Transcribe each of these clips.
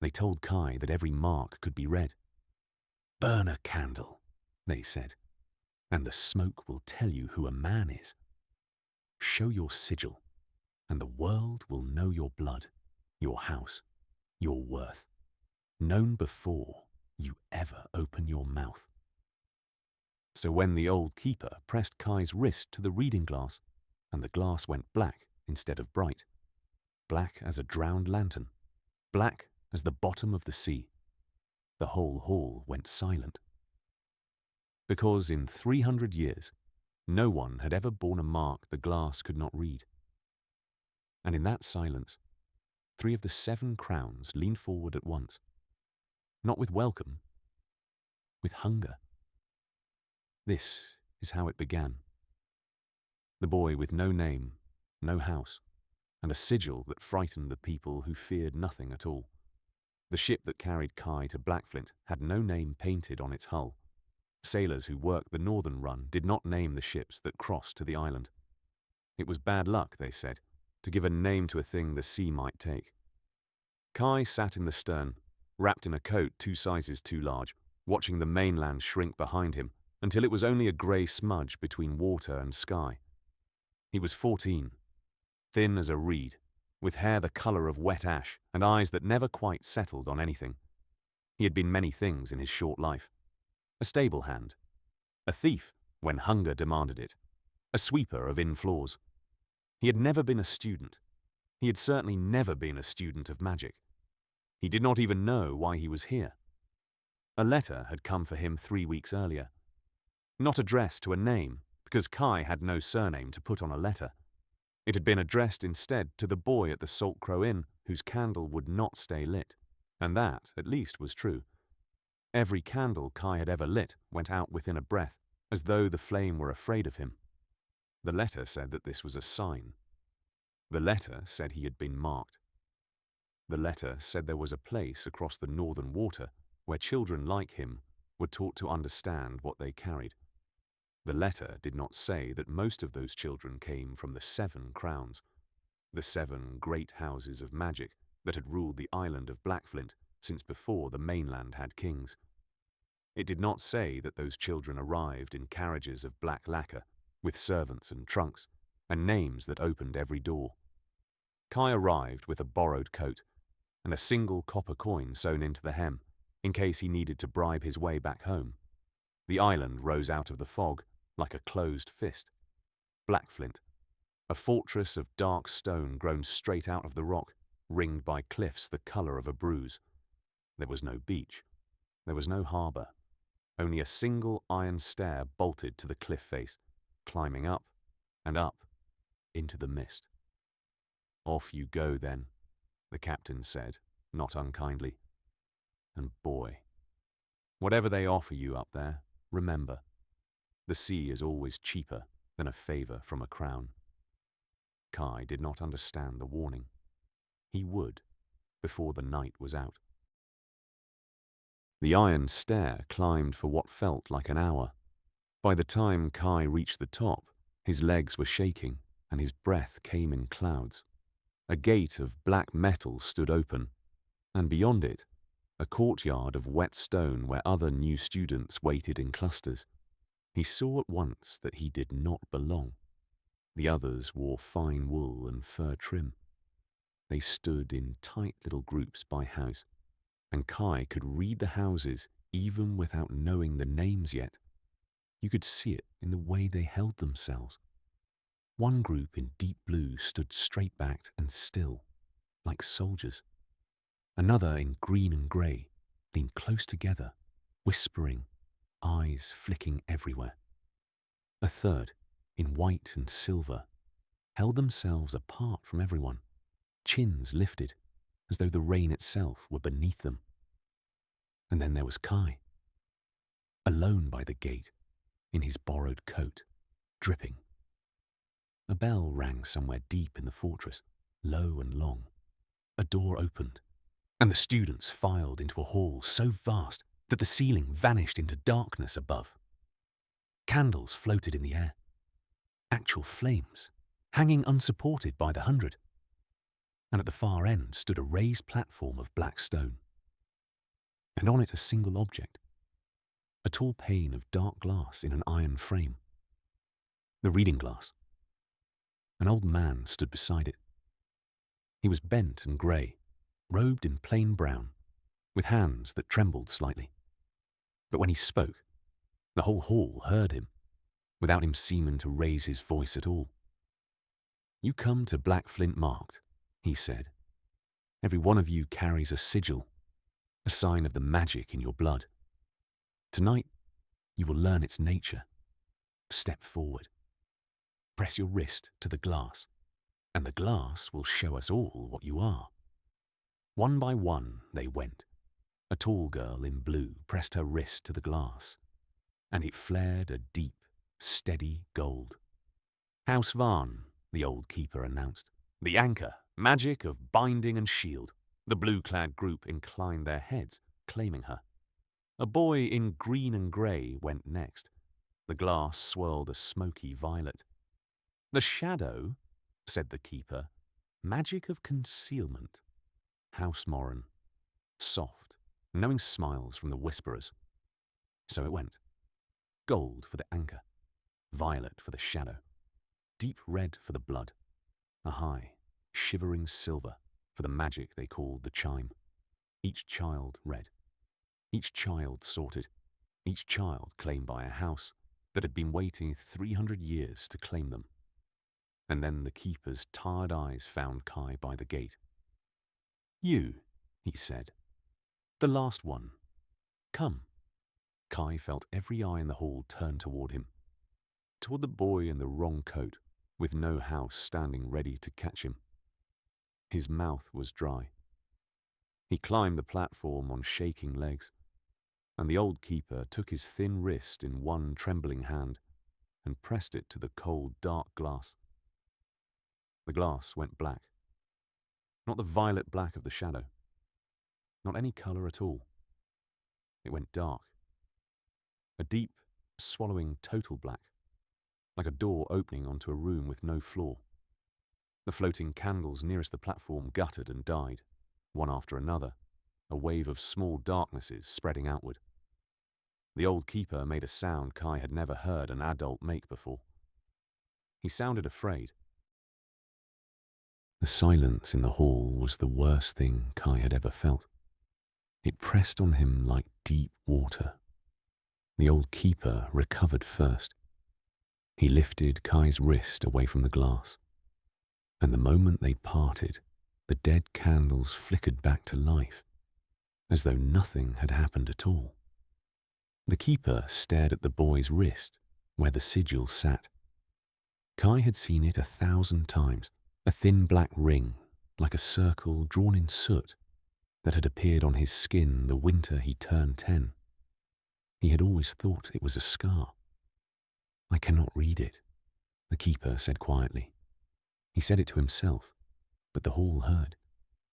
They told Kai that every mark could be read. "Burn a candle," they said, "and the smoke will tell you who a man is. Show your sigil, and the world will know your blood, your house, your worth, known before you ever open your mouth." So when the old keeper pressed Kai's wrist to the reading glass, and the glass went black instead of bright, black as a drowned lantern, black as the bottom of the sea, the whole hall went silent. Because in 300 years, no one had ever borne a mark the glass could not read. And in that silence, 3 of the 7 crowns leaned forward at once, not with welcome, with hunger. This is how it began. The boy with no name, no house, and a sigil that frightened the people who feared nothing at all. The ship that carried Kai to Blackflint had no name painted on its hull. Sailors who worked the northern run did not name the ships that crossed to the island. It was bad luck, they said, to give a name to a thing the sea might take. Kai sat in the stern, wrapped in a coat 2 sizes too large, watching the mainland shrink behind him until it was only a grey smudge between water and sky. He was 14, thin as a reed, with hair the colour of wet ash and eyes that never quite settled on anything. He had been many things in his short life. A stable hand, a thief when hunger demanded it, a sweeper of inn floors. He had never been a student. He had certainly never been a student of magic. He did not even know why he was here. A letter had come for him 3 weeks earlier. Not addressed to a name, because Kai had no surname to put on a letter. It had been addressed instead to the boy at the Salt Crow Inn whose candle would not stay lit, and that, at least, was true. Every candle Kai had ever lit went out within a breath, as though the flame were afraid of him. The letter said that this was a sign. The letter said he had been marked. The letter said there was a place across the northern water where children like him were taught to understand what they carried. The letter did not say that most of those children came from the 7 crowns, the 7 great houses of magic that had ruled the island of Blackflint since before the mainland had kings. It did not say that those children arrived in carriages of black lacquer, with servants and trunks, and names that opened every door. Kai arrived with a borrowed coat, and a single copper coin sewn into the hem, in case he needed to bribe his way back home. The island rose out of the fog, like a closed fist. Blackflint, a fortress of dark stone grown straight out of the rock, ringed by cliffs the colour of a bruise. There was no beach. There was no harbour. Only a single iron stair bolted to the cliff face, climbing up and up into the mist. "Off you go, then," the captain said, not unkindly. "And boy, whatever they offer you up there, remember, the sea is always cheaper than a favour from a crown." Kai did not understand the warning. He would, before the night was out. The iron stair climbed for what felt like an hour. By the time Kai reached the top, his legs were shaking and his breath came in clouds. A gate of black metal stood open, and beyond it, a courtyard of wet stone where other new students waited in clusters. He saw at once that he did not belong. The others wore fine wool and fur trim. They stood in tight little groups by house, and Kai could read the houses even without knowing the names yet. You could see it in the way they held themselves. One group in deep blue stood straight-backed and still, like soldiers. Another in green and grey leaned close together, whispering, eyes flicking everywhere. A third, in white and silver, held themselves apart from everyone, chins lifted, as though the rain itself were beneath them. And then there was Kai, alone by the gate, in his borrowed coat, dripping. A bell rang somewhere deep in the fortress, low and long. A door opened, and the students filed into a hall so vast that the ceiling vanished into darkness above. Candles floated in the air, actual flames, hanging unsupported by the 100. And at the far end stood a raised platform of black stone, and on it a single object, a tall pane of dark glass in an iron frame. The reading glass. An old man stood beside it. He was bent and grey, robed in plain brown, with hands that trembled slightly. But when he spoke, the whole hall heard him, without him seeming to raise his voice at all. "You come to Blackflint marked," he said. "Every one of you carries a sigil, a sign of the magic in your blood. Tonight, you will learn its nature. Step forward. Press your wrist to the glass, and the glass will show us all what you are." One by one they went. A tall girl in blue pressed her wrist to the glass, and it flared a deep, steady gold. "House Varn," the old keeper announced. "The anchor, magic of binding and shield." The blue-clad group inclined their heads, claiming her. A boy in green and grey went next. The glass swirled a smoky violet. "The shadow," said the keeper, "magic of concealment." House Moran. Soft, knowing smiles from the whisperers. So it went. Gold for the anchor, violet for the shadow, deep red for the blood, a high, shivering silver for the magic they called the chime. Each child read. Each child sorted. Each child claimed by a house that had been waiting 300 years to claim them. And then the keeper's tired eyes found Kai by the gate. "You," he said. "The last one. Come." Kai felt every eye in the hall turn toward him. Toward the boy in the wrong coat, with no house standing ready to catch him. His mouth was dry. He climbed the platform on shaking legs, and the old keeper took his thin wrist in one trembling hand and pressed it to the cold, dark glass. The glass went black. Not the violet black of the shadow. Not any colour at all. It went dark. A deep, swallowing total black, like a door opening onto a room with no floor. The floating candles nearest the platform guttered and died, one after another, a wave of small darknesses spreading outward. The old keeper made a sound Kai had never heard an adult make before. He sounded afraid. The silence in the hall was the worst thing Kai had ever felt. It pressed on him like deep water. The old keeper recovered first. He lifted Kai's wrist away from the glass, and the moment they parted, the dead candles flickered back to life, as though nothing had happened at all. The keeper stared at the boy's wrist, where the sigil sat. Kai had seen it 1,000 times, a thin black ring, like a circle drawn in soot, that had appeared on his skin the winter he turned 10. He had always thought it was a scar. "I cannot read it," the keeper said quietly. He said it to himself, but the hall heard.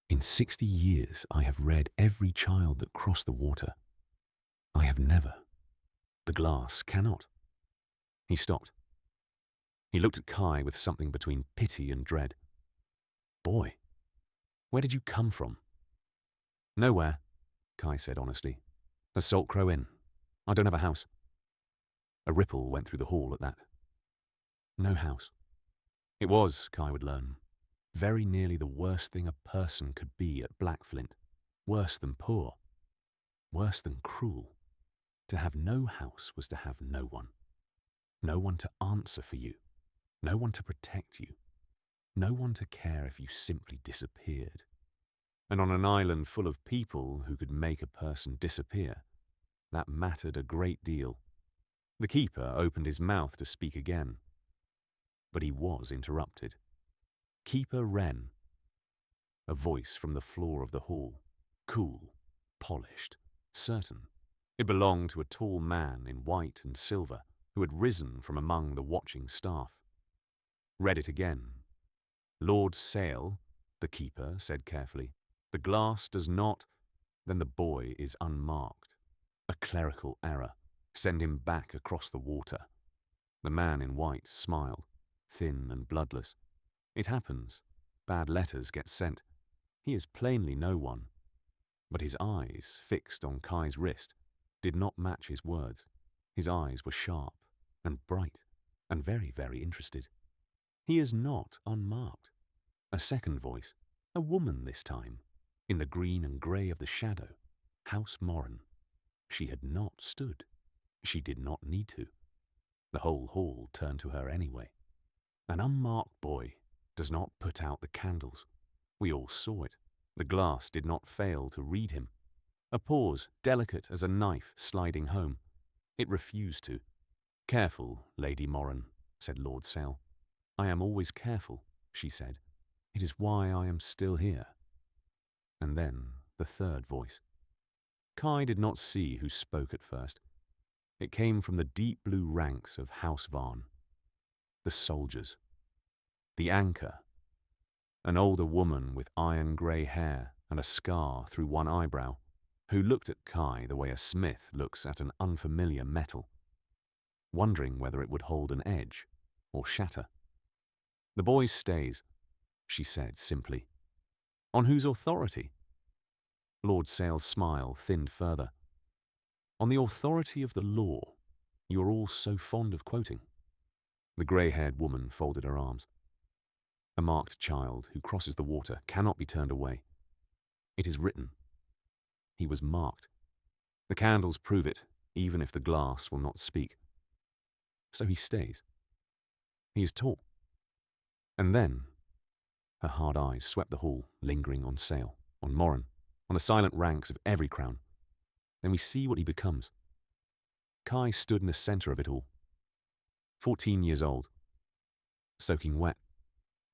"In 60 years I have read every child that crossed the water. I have never. The glass cannot." He stopped. He looked at Kai with something between pity and dread. "Boy, where did you come from?" "Nowhere," Kai said honestly. "The Salt Crow Inn. I don't have a house." A ripple went through the hall at that. No house. It was, Kai would learn, very nearly the worst thing a person could be at Blackflint. Worse than poor. Worse than cruel. To have no house was to have no one. No one to answer for you. No one to protect you. No one to care if you simply disappeared. And on an island full of people who could make a person disappear, that mattered a great deal. The keeper opened his mouth to speak again, but he was interrupted. "Keeper Wren." A voice from the floor of the hall, cool, polished, certain. It belonged to a tall man in white and silver who had risen from among the watching staff. Read it again. "Lord Sale," the keeper said carefully. "The glass does not." Then the boy is unmarked. A clerical error. Send him back across the water. The man in white smiled, thin and bloodless. "It happens. Bad letters get sent. He is plainly no one." But his eyes, fixed on Kai's wrist, did not match his words. His eyes were sharp and bright and very, very interested. He is not unmarked. A second voice, a woman this time, in the green and grey of the shadow, House Moran. She had not stood. She did not need to. The whole hall turned to her anyway. An unmarked boy does not put out the candles. We all saw it. The glass did not fail to read him. A pause, delicate as a knife sliding home. It refused to. "Careful, Lady Moran," said Lord Sale. "I am always careful," she said. "It is why I am still here." And then the third voice. Kai did not see who spoke at first. It came from the deep blue ranks of House Varn. The soldiers. The anchor. An older woman with iron-grey hair and a scar through one eyebrow, who looked at Kai the way a smith looks at an unfamiliar metal, wondering whether it would hold an edge or shatter. "The boy stays," she said simply. "On whose authority?" Lord Sale's smile thinned further. "On the authority of the law you are all so fond of quoting." The grey-haired woman folded her arms. "A marked child who crosses the water cannot be turned away. It is written. He was marked. The candles prove it, even if the glass will not speak. So he stays. He is tall." And then her hard eyes swept the hall, lingering on Sale, on Moran, on the silent ranks of every crown. "Then we see what he becomes." Kai stood in the centre of it all. 14 years old, soaking wet,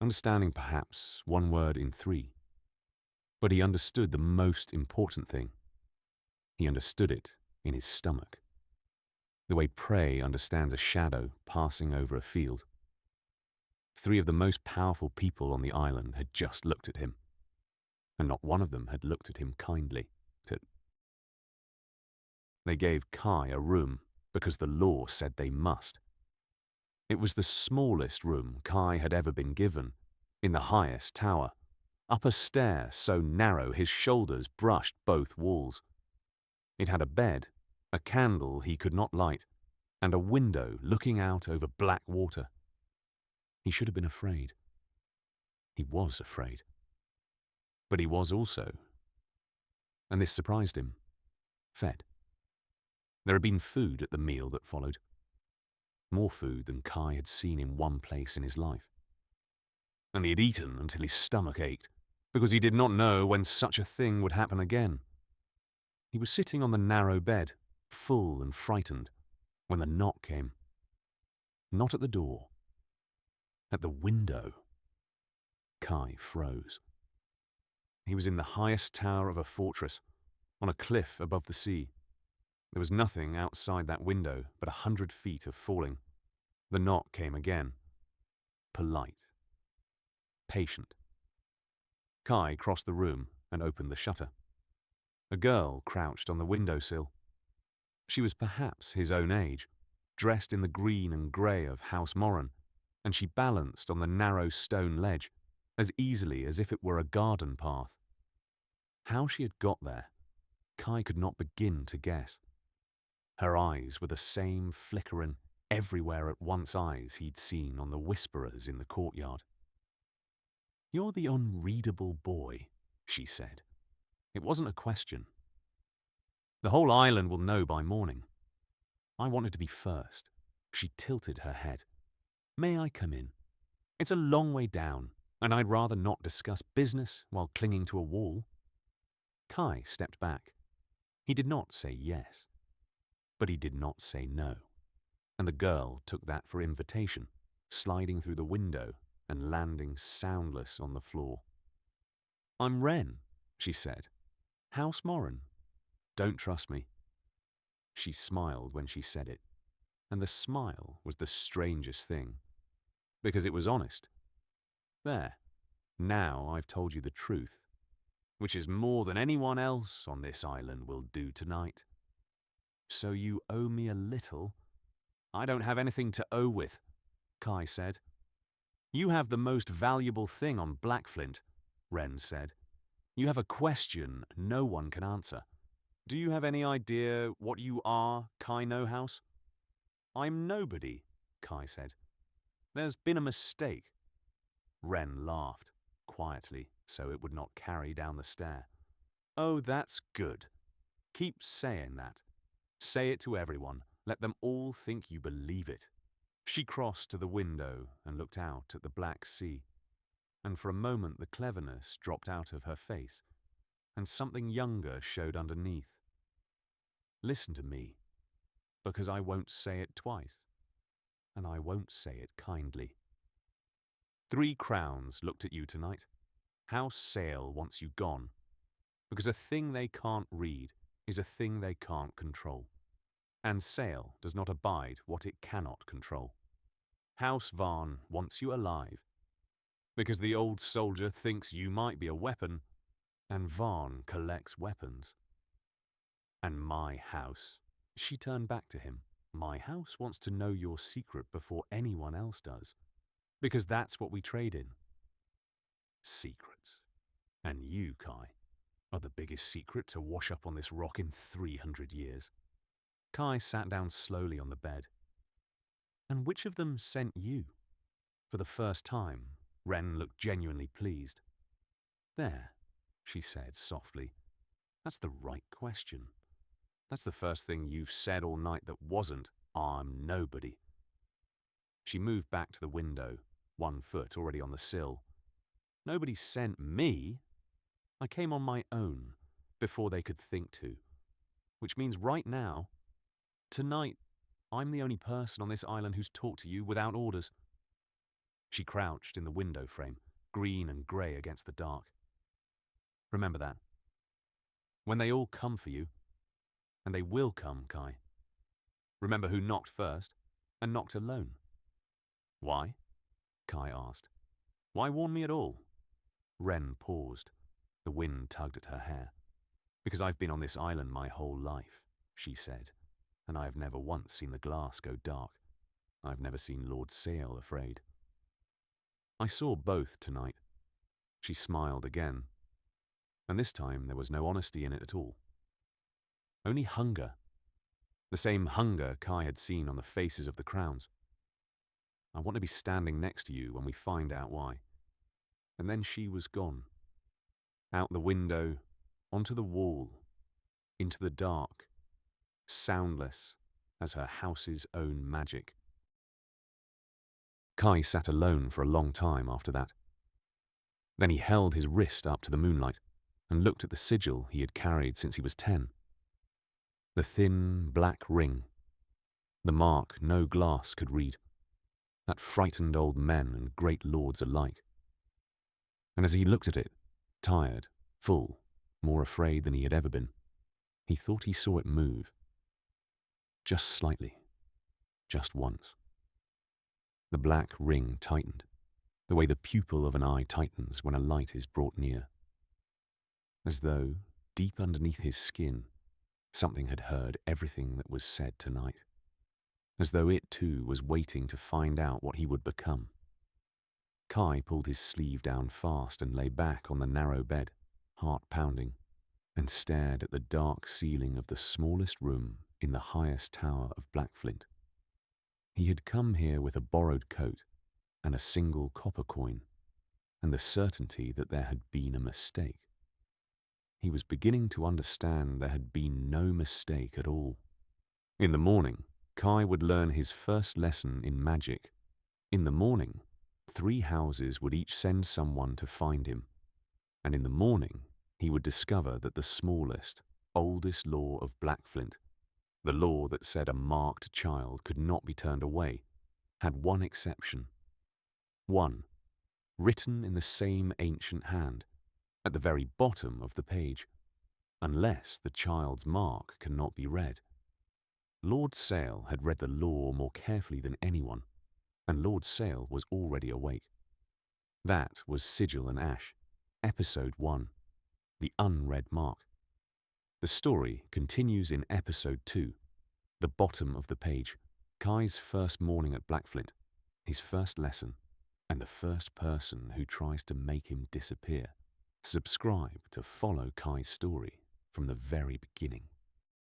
understanding perhaps one word in 3. But he understood the most important thing. He understood it in his stomach. The way prey understands a shadow passing over a field. 3 of the most powerful people on the island had just looked at him, and not one of them had looked at him kindly. They gave Kai a room because the law said they must. It was the smallest room Kai had ever been given, in the highest tower, up a stair so narrow his shoulders brushed both walls. It had a bed, a candle he could not light, and a window looking out over black water. He should have been afraid. He was afraid. But he was also, and this surprised him, fed. There had been food at the meal that followed. More food than Kai had seen in one place in his life. And he had eaten until his stomach ached, because he did not know when such a thing would happen again. He was sitting on the narrow bed, full and frightened, when the knock came. Not at the door. At the window. Kai froze. He was in the highest tower of a fortress, on a cliff above the sea. There was nothing outside that window but 100 feet of falling. The knock came again. Polite. Patient. Kai crossed the room and opened the shutter. A girl crouched on the windowsill. She was perhaps his own age, dressed in the green and grey of House Moran, and she balanced on the narrow stone ledge, as easily as if it were a garden path. How she had got there, Kai could not begin to guess. Her eyes were the same flickering, everywhere at once eyes he'd seen on the whisperers in the courtyard. "You're the unreadable boy," she said. It wasn't a question. "The whole island will know by morning." I wanted to be first. She tilted her head. "May I come in? It's a long way down, and I'd rather not discuss business while clinging to a wall." Kai stepped back. He did not say yes, but he did not say no, and the girl took that for invitation, sliding through the window and landing soundless on the floor. "I'm Wren," she said. "House Moran. Don't trust me." She smiled when she said it, and the smile was the strangest thing, because it was honest. "There, now I've told you the truth, which is more than anyone else on this island will do tonight. So you owe me a little." "I don't have anything to owe with," Kai said. "You have the most valuable thing on Blackflint," Wren said. You have a question no one can answer. Do you have any idea what you are, Kai No House? I'm nobody, Kai said. There's been a mistake. Wren laughed, quietly, so it would not carry down the stair. Oh, that's good. Keep saying that. Say it to everyone. Let them all think you believe it. She crossed to the window and looked out at the black sea, and for a moment the cleverness dropped out of her face, and something younger showed underneath. Listen to me, because I won't say it twice, and I won't say it kindly. 3 crowns looked at you tonight. House Sale wants you gone, because a thing they can't read is a thing they can't control, and Sale does not abide what it cannot control. House Varn wants you alive, because the old soldier thinks you might be a weapon, and Varn collects weapons. And my house, she turned back to him, my house wants to know your secret before anyone else does, because that's what we trade in. Secrets. And you, Kai, are the biggest secret to wash up on this rock in 300 years. Kai sat down slowly on the bed. And which of them sent you? For the first time, Wren looked genuinely pleased. There, she said softly. That's the right question. That's the first thing you've said all night that wasn't, I'm nobody. She moved back to the window, 1 foot already on the sill. Nobody sent me. I came on my own, before they could think to. Which means right now, tonight, I'm the only person on this island who's talked to you without orders. She crouched in the window frame, green and grey against the dark. Remember that. When they all come for you, and they will come, Kai. Remember who knocked first, and knocked alone. Why? Kai asked. Why warn me at all? Wren paused. The wind tugged at her hair. Because I've been on this island my whole life, she said, and I have never once seen the glass go dark. I've never seen Lord Sale afraid. I saw both tonight. She smiled again, and this time there was no honesty in it at all. Only hunger. The same hunger Kai had seen on the faces of the crowns. I want to be standing next to you when we find out why. And then she was gone. Out the window, onto the wall, into the dark, soundless as her house's own magic. Kai sat alone for a long time after that. Then he held his wrist up to the moonlight and looked at the sigil he had carried since he was 10. The thin, black ring, the mark no glass could read, that frightened old men and great lords alike. And as he looked at it, tired, full, more afraid than he had ever been, he thought he saw it move. Just slightly, just once. The black ring tightened, the way the pupil of an eye tightens when a light is brought near. As though, deep underneath his skin, something had heard everything that was said tonight. As though it too was waiting to find out what he would become. Kai pulled his sleeve down fast and lay back on the narrow bed, heart pounding, and stared at the dark ceiling of the smallest room in the highest tower of Blackflint. He had come here with a borrowed coat and a single copper coin, and the certainty that there had been a mistake. He was beginning to understand there had been no mistake at all. In the morning, Kai would learn his first lesson in magic. In the morning, 3 houses would each send someone to find him, and in the morning he would discover that the smallest, oldest law of Blackflint, the law that said a marked child could not be turned away, had one exception. One, written in the same ancient hand, at the very bottom of the page, unless the child's mark cannot be read. Lord Sale had read the law more carefully than anyone, and Lord Sale was already awake. That was Sigil and Ash, Episode 1, The Unread Mark. The story continues in Episode 2, The Bottom of the Page, Kai's first morning at Blackflint, his first lesson, and the first person who tries to make him disappear. Subscribe to follow Kai's story from the very beginning.